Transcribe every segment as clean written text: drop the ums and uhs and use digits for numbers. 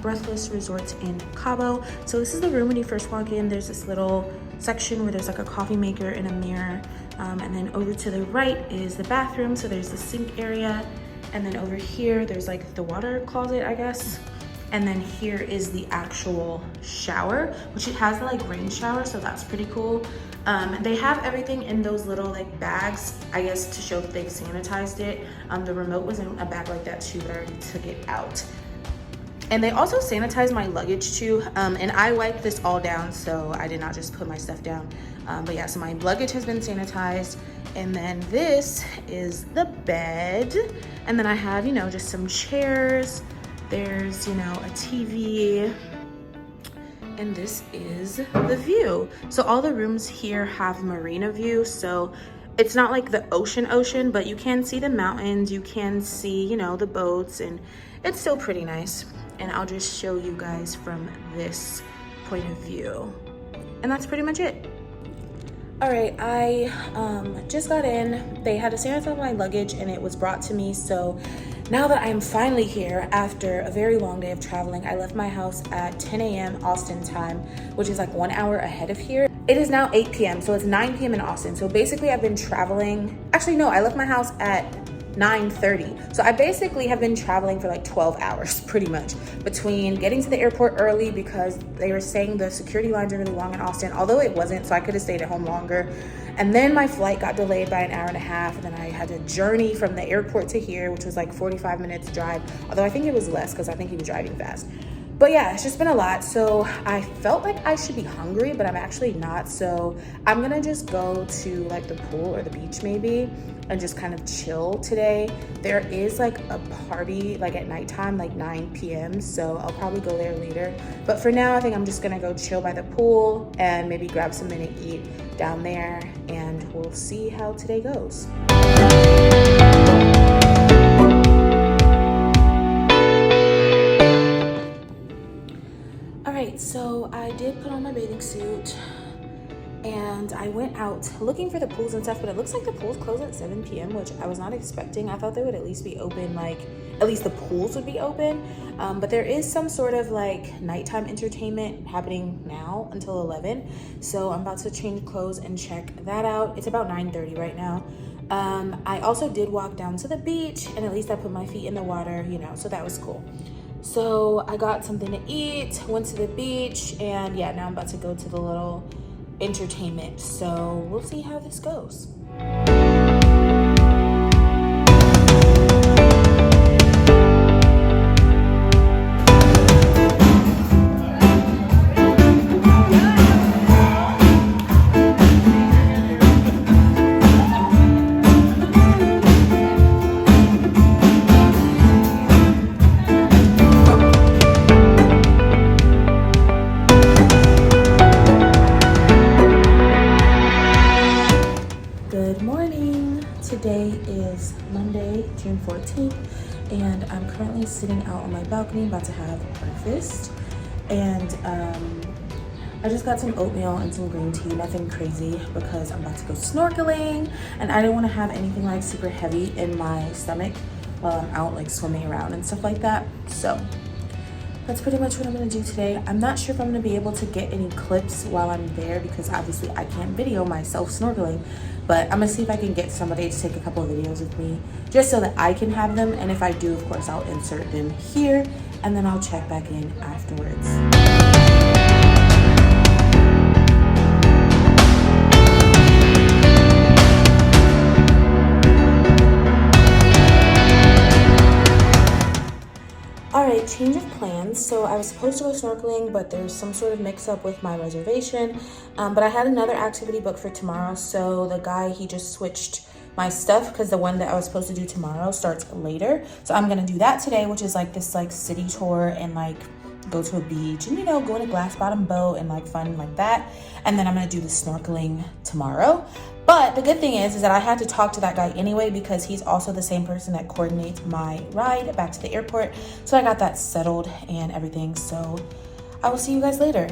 Breathless Resorts in Cabo. So this is the room when you first walk in. There's this little section where there's like a coffee maker and a mirror. And then over to the right is the bathroom. So there's the sink area. And then over here, there's like the water closet, I guess. And then here is the actual shower, which it has the like rain shower, so that's pretty cool. They have everything in those little like bags, I guess to show that they've sanitized it. The remote was in a bag like that too, but I already took it out. And they also sanitized my luggage too. And I wiped this all down, so I did not just put my stuff down. But yeah, so my luggage has been sanitized. And then this is the bed. And then I have, you know, just some chairs. There's, you know, a TV. And this is the view. So all the rooms here have marina view. So it's not like the ocean, but you can see the mountains. You can see, you know, the boats, and it's still pretty nice. And I'll just show you guys from this point of view. And that's pretty much it. All right, I just got in. They had to sanitize my luggage and it was brought to me. So now that I'm finally here after a very long day of traveling, I left my house at 10 a.m. Austin time, which is like 1 hour ahead of here. It is now 8 p.m. so it's 9 p.m. in Austin. So basically I've been traveling. Actually, no, I left my house at 9:30. So I basically have been traveling for like 12 hours pretty much, between getting to the airport early because they were saying the security lines are really long in Austin, although it wasn't, so I could have stayed at home longer. And then my flight got delayed by an hour and a half, and then I had to journey from the airport to here, which was like 45 minutes drive, although I think it was less because I think he was driving fast. But yeah, it's just been a lot. So I felt like I should be hungry, but I'm actually not. So I'm gonna just go to like the pool or the beach maybe and just kind of chill today. There is like a party like at nighttime, like 9 p.m. So I'll probably go there later. But for now, I think I'm just gonna go chill by the pool and maybe grab something to eat down there, and we'll see how today goes. So I did put on my bathing suit and I went out looking for the pools and stuff, but it looks like the pools close at 7 p.m., which I was not expecting. I thought they would at least be open, like at least the pools would be open. But there is some sort of like nighttime entertainment happening now until 11. So I'm about to change clothes and check that out. It's about 9:30 right now. I also did walk down to the beach, and at least I put my feet in the water, you know, so that was cool. So I got something to eat, went to the beach, and yeah, now I'm about to go to the little entertainment. So we'll see how this goes. Today is Monday, June 14th, and I'm currently sitting out on my balcony about to have breakfast. And I just got some oatmeal and some green tea, nothing crazy, because I'm about to go snorkeling, and I didn't want to have anything like super heavy in my stomach while I'm out like swimming around and stuff like that. So that's pretty much what I'm gonna do today. I'm not sure if I'm gonna be able to get any clips while I'm there because obviously I can't video myself snorkeling, but I'm gonna see if I can get somebody to take a couple of videos with me just so that I can have them. And if I do, of course, I'll insert them here and then I'll check back in afterwards. Alright, change of plans. So I was supposed to go snorkeling, but there's some sort of mix-up with my reservation. But I had another activity booked for tomorrow, so the guy, he just switched my stuff because the one that I was supposed to do tomorrow starts later. So I'm gonna do that today, which is like this like city tour and like go to a beach and, you know, go in a glass bottom boat and like fun like that. And then I'm gonna do the snorkeling tomorrow. But the good thing is that I had to talk to that guy anyway because he's also the same person that coordinates my ride back to the airport. So I got that settled and everything. So I will see you guys later.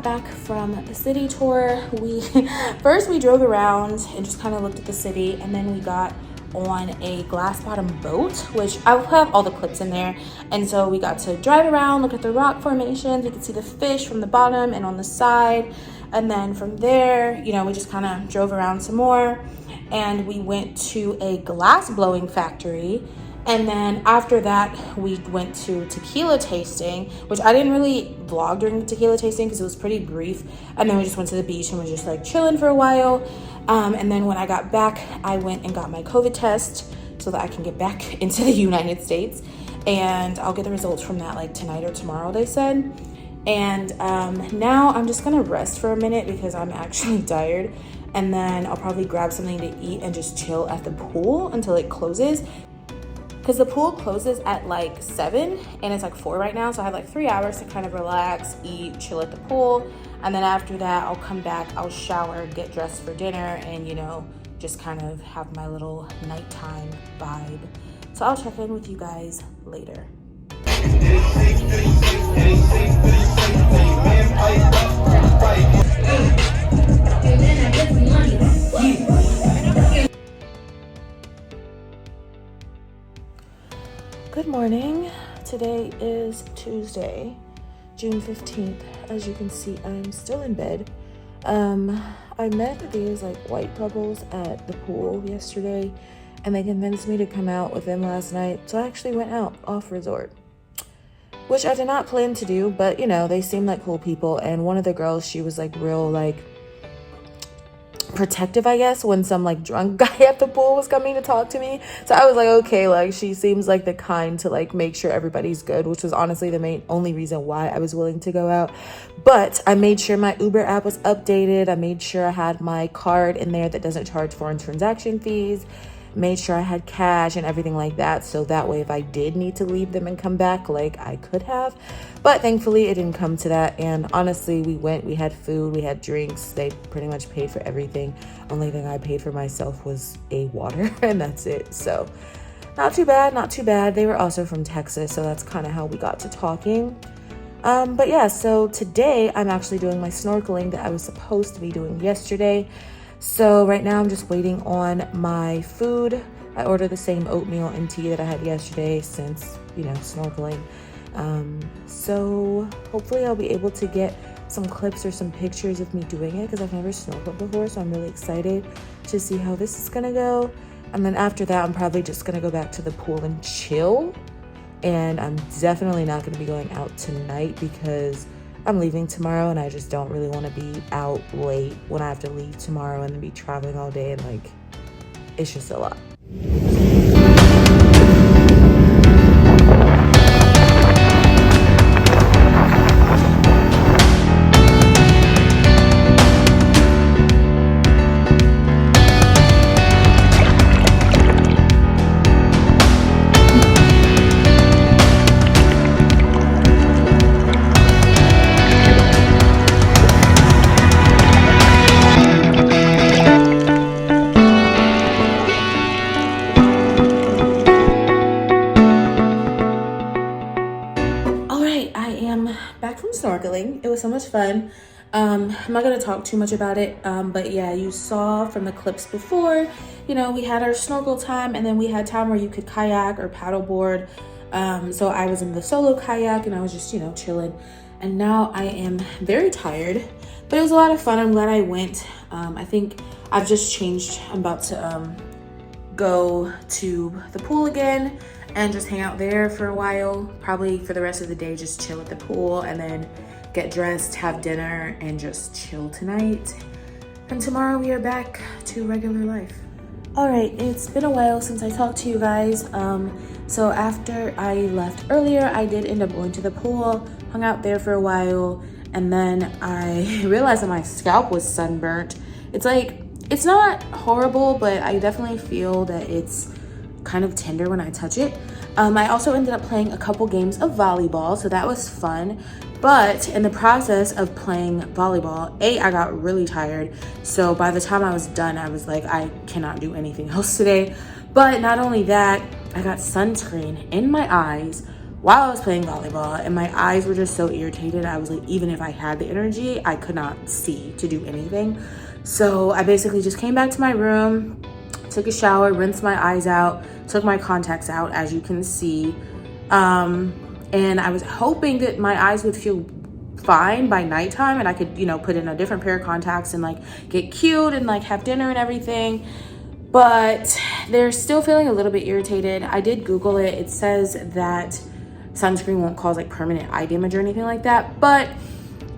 got back from the city tour, we first we drove around and just kind of looked at the city, and then we got on a glass bottom boat, which I'll have all the clips in there. And so we got to drive around, look at the rock formations. You could see the fish from the bottom and on the side. And then from there, you know, we just kind of drove around some more, and we went to a glass blowing factory. And then after that, we went to tequila tasting, which I didn't really vlog during the tequila tasting because it was pretty brief. And then we just went to the beach and was just like chilling for a while. And then when I got back, I went and got my COVID test so that I can get back into the United States. And I'll get the results from that like tonight or tomorrow, they said. And now I'm just gonna rest for a minute because I'm actually tired. And then I'll probably grab something to eat and just chill at the pool until it closes. Because the pool closes at like 7 and it's like 4 right now. So I have like 3 hours to kind of relax, eat, chill at the pool. And then after that, I'll come back, I'll shower, get dressed for dinner, and, you know, just kind of have my little nighttime vibe. So I'll check in with you guys later. Good morning. Today is Tuesday, June 15th. As you can see, I'm still in bed. I met these like white couples at the pool yesterday, and they convinced me to come out with them last night. So I actually went out off resort, which I did not plan to do, but you know, they seemed like cool people. And one of the girls, she was like real like protective, I guess, when some like drunk guy at the pool was coming to talk to me. So I was like, okay, like she seems like the kind to like make sure everybody's good, which was honestly the only reason why I was willing to go out. But I made sure my Uber app was updated. I made sure I had my card in there that doesn't charge foreign transaction fees. Made sure I had cash and everything like that, so that way if I did need to leave them and come back, like I could have. But thankfully it didn't come to that. And honestly, we had food, we had drinks. They pretty much paid for everything. Only thing I paid for myself was a water and that's it. So not too bad. They were also from Texas, so that's kind of how we got to talking. But yeah, so today I'm actually doing my snorkeling that I was supposed to be doing yesterday. So right now I'm just waiting on my food. I ordered the same oatmeal and tea that I had yesterday since, you know, snorkeling. So hopefully I'll be able to get some clips or some pictures of me doing it because I've never snorkeled before. So I'm really excited to see how this is gonna go. And then after that, I'm probably just gonna go back to the pool and chill. And I'm definitely not gonna be going out tonight because I'm leaving tomorrow and I just don't really want to be out late when I have to leave tomorrow and then be traveling all day, and like it's just a lot. Snorkeling. It was so much fun. I'm not gonna talk too much about it, but yeah, you saw from the clips before, you know, we had our snorkel time and then we had time where you could kayak or paddleboard. So I was in the solo kayak and I was just, you know, chilling. And now I am very tired, but it was a lot of fun. I'm glad I went. I think I've just changed. I'm about to go to the pool again and just hang out there for a while, probably for the rest of the day, just chill at the pool and then get dressed, have dinner, and just chill tonight. And tomorrow we are back to regular life. All right, it's been a while since I talked to you guys. So after I left earlier, I did end up going to the pool, hung out there for a while, and then I realized that my scalp was sunburnt. It's like, it's not horrible, but I definitely feel that it's kind of tender when I touch it. I also ended up playing a couple games of volleyball, so that was fun. But in the process of playing volleyball, I got really tired. So by the time I was done, I was like, I cannot do anything else today. But not only that, I got sunscreen in my eyes, while I was playing volleyball, and my eyes were just so irritated. I was like, even if I had the energy, I could not see to do anything. So I basically just came back to my room, took a shower, rinsed my eyes out, took my contacts out, as you can see. And I was hoping that my eyes would feel fine by nighttime and I could, you know, put in a different pair of contacts and like get cute and like have dinner and everything. But they're still feeling a little bit irritated. I did Google it. It says that sunscreen won't cause like permanent eye damage or anything like that, but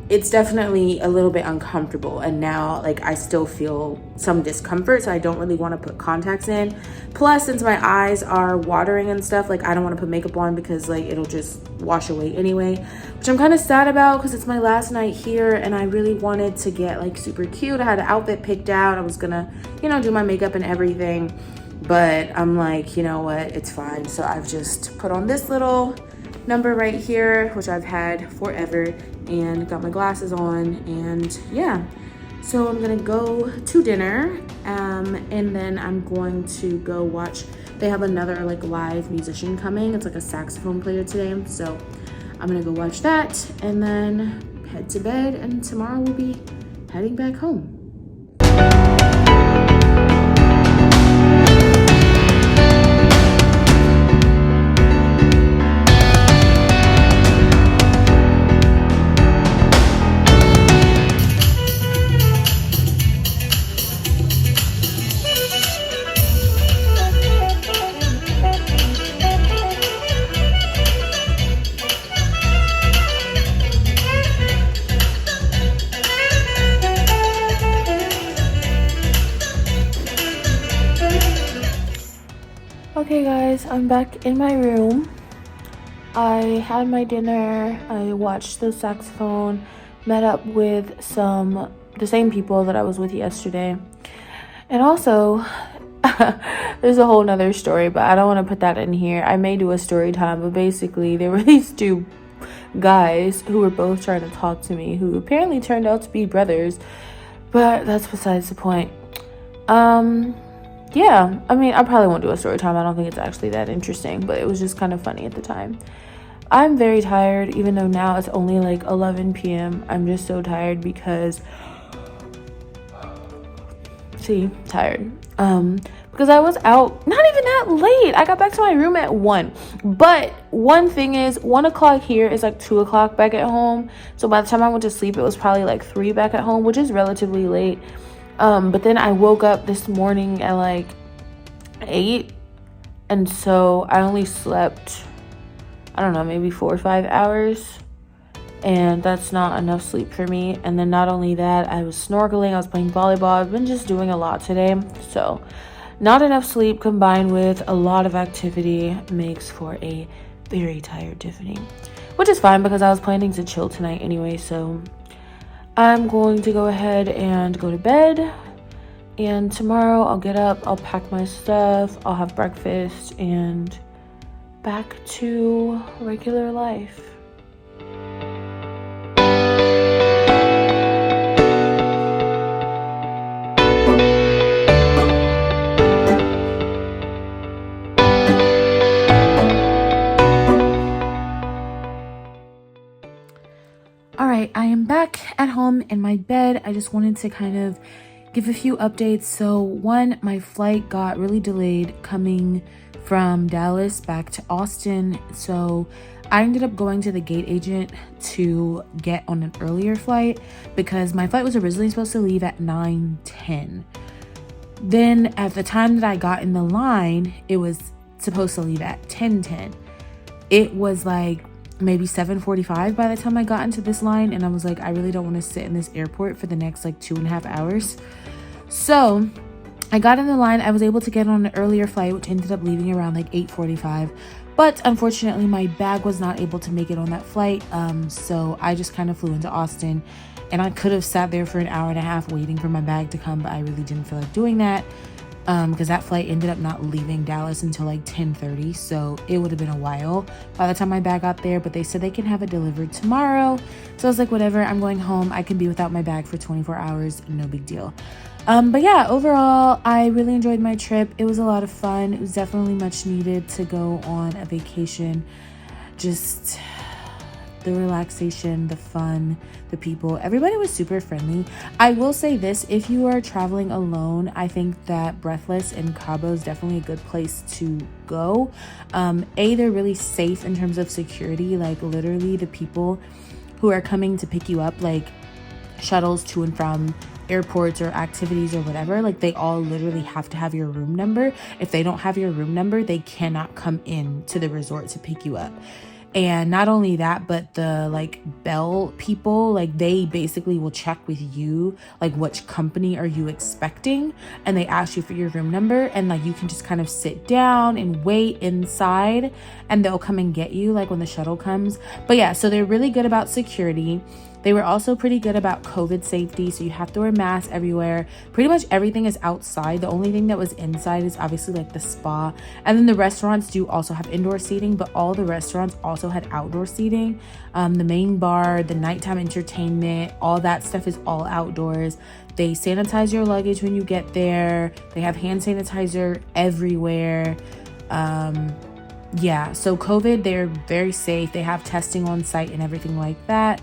it's definitely a little bit uncomfortable. And now like I still feel some discomfort, so I don't really want to put contacts in. Plus, since my eyes are watering and stuff, like I don't want to put makeup on because like it'll just wash away anyway, which I'm kind of sad about because it's my last night here and I really wanted to get like super cute. I had an outfit picked out. I was gonna, you know, do my makeup and everything, but I'm like, you know what, it's fine. So I've just put on this little number right here, which I've had forever, and got my glasses on, and yeah. So I'm gonna go to dinner, and then I'm going to go watch, they have another like live musician coming. It's like a saxophone player today, so I'm gonna go watch that and then head to bed, and tomorrow we'll be heading back home. Okay guys, I'm back in my room. I had my dinner, I watched the saxophone, met up with the same people that I was with yesterday. And also, there's a whole nother story, but I don't want to put that in here. I may do a story time, but basically there were these two guys who were both trying to talk to me, who apparently turned out to be brothers, but that's besides the point. Yeah, I mean, I probably won't do a story time. I don't think it's actually that interesting, but it was just kind of funny at the time. I'm very tired, even though now it's only like 11 p.m. I'm just so tired because, tired. Because I was out, not even that late. I got back to my room at 1. But one thing is, 1 o'clock here is like 2 o'clock back at home. So by the time I went to sleep, it was probably like 3 back at home, which is relatively late. But then I woke up this morning at like 8, and so I only slept, I don't know, maybe 4 or 5 hours, and that's not enough sleep for me. And then not only that, I was snorkeling, I was playing volleyball, I've been just doing a lot today, so not enough sleep combined with a lot of activity makes for a very tired Tiffany, which is fine because I was planning to chill tonight anyway. So I'm going to go ahead and go to bed, and tomorrow I'll get up, I'll pack my stuff, I'll have breakfast, and back to regular life. Alright, I am back at home in my bed. I just wanted to kind of give a few updates. So one, my flight got really delayed coming from Dallas back to Austin. So I ended up going to the gate agent to get on an earlier flight because my flight was originally supposed to leave at 9:10. Then at the time that I got in the line, it was supposed to leave at 10:10. It was like maybe 7:45 by the time I got into this line, and I was like, I really don't want to sit in this airport for the next like 2.5 hours. So I got in the line. I was able to get on an earlier flight, which ended up leaving around like 8:45, but unfortunately my bag was not able to make it on that flight. So I just kind of flew into Austin, and I could have sat there for an hour and a half waiting for my bag to come, but I really didn't feel like doing that. Because that flight ended up not leaving Dallas until like 10:30, so it would have been a while by the time my bag got there. But they said they can have it delivered tomorrow, so I was like, whatever, I'm going home. I can be without my bag for 24 hours, no big deal. But yeah, overall I really enjoyed my trip. It was a lot of fun. It was definitely much needed to go on a vacation just the relaxation, the fun, the people, everybody was super friendly. I will say this, if you are traveling alone, I think that Breathless in Cabo is definitely a good place to go. They're really safe in terms of security. Like literally the people who are coming to pick you up, like shuttles to and from airports or activities or whatever, like they all literally have to have your room number. If they don't have your room number, they cannot come in to the resort to pick you up. And not only that, but the like bell people, like they basically will check with you, like which company are you expecting, and they ask you for your room number, and like you can just kind of sit down and wait inside and they'll come and get you like when the shuttle comes. But yeah, so they're really good about security. They were also pretty good about COVID safety, so you have to wear masks everywhere. Pretty much everything is outside. The only thing that was inside is obviously like the spa. And then the restaurants do also have indoor seating, but all the restaurants also had outdoor seating. The main bar, the nighttime entertainment, all that stuff is all outdoors. They sanitize your luggage when you get there. They have hand sanitizer everywhere. Yeah, so COVID, they're very safe. They have testing on site and everything like that.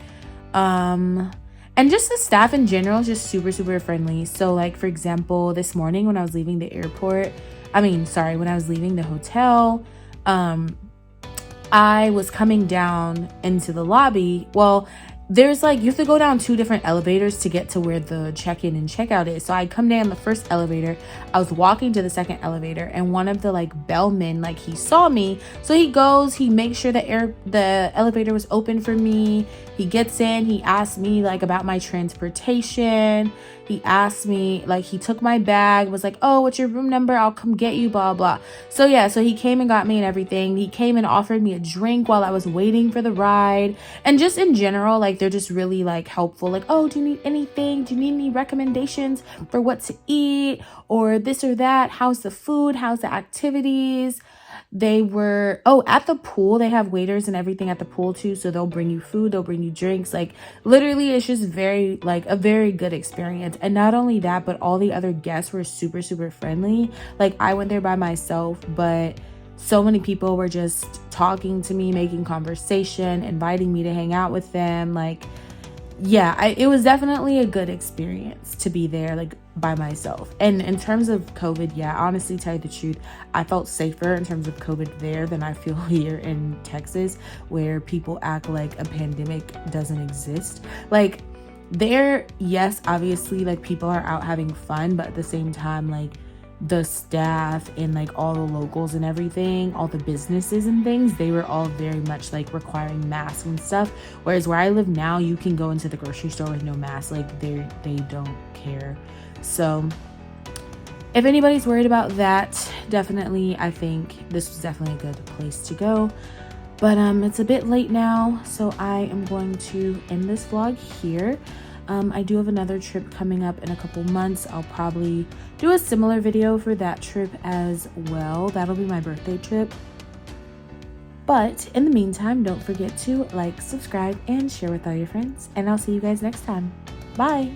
And just the staff in general is just super, super friendly. So like, for example, this morning when I was leaving the when I was leaving the hotel, I was coming down into the lobby. Well, there's like, you have to go down 2 different elevators to get to where the check-in and check-out is. So I come down the first elevator, I was walking to the second elevator, and one of the like bellmen, like he saw me. So he goes, he makes sure the elevator was open for me. He gets in, he asked me like about my transportation. He asked me, like he took my bag, was like, oh, what's your room number? I'll come get you, blah, blah. So yeah, so he came and got me and everything. He came and offered me a drink while I was waiting for the ride. And just in general, like they're just really like helpful. Like, oh, do you need anything? Do you need any recommendations for what to eat or this or that? How's the food? How's the activities? They were, at the pool, they have waiters and everything at the pool too. So they'll bring you food, they'll bring you drinks. Like literally, it's just a very good experience. And not only that, but all the other guests were super, super friendly. Like I went there by myself, but so many people were just talking to me, making conversation, inviting me to hang out with them. Like, yeah, it was definitely a good experience to be there, like by myself. And in terms of COVID, yeah, honestly, tell you the truth, I felt safer in terms of COVID there than I feel here in Texas, where people act like a pandemic doesn't exist. Like there, yes, obviously, like people are out having fun, but at the same time, like the staff and like all the locals and everything, all the businesses and things, they were all very much like requiring masks and stuff. Whereas where I live now, you can go into the grocery store with no mask. Like they don't care. So if anybody's worried about that, definitely, I think this was definitely a good place to go. But it's a bit late now, so I am going to end this vlog here. I do have another trip coming up in a couple months. I'll probably do a similar video for that trip as well. That'll be my birthday trip. But in the meantime, don't forget to like, subscribe, and share with all your friends. And I'll see you guys next time. Bye!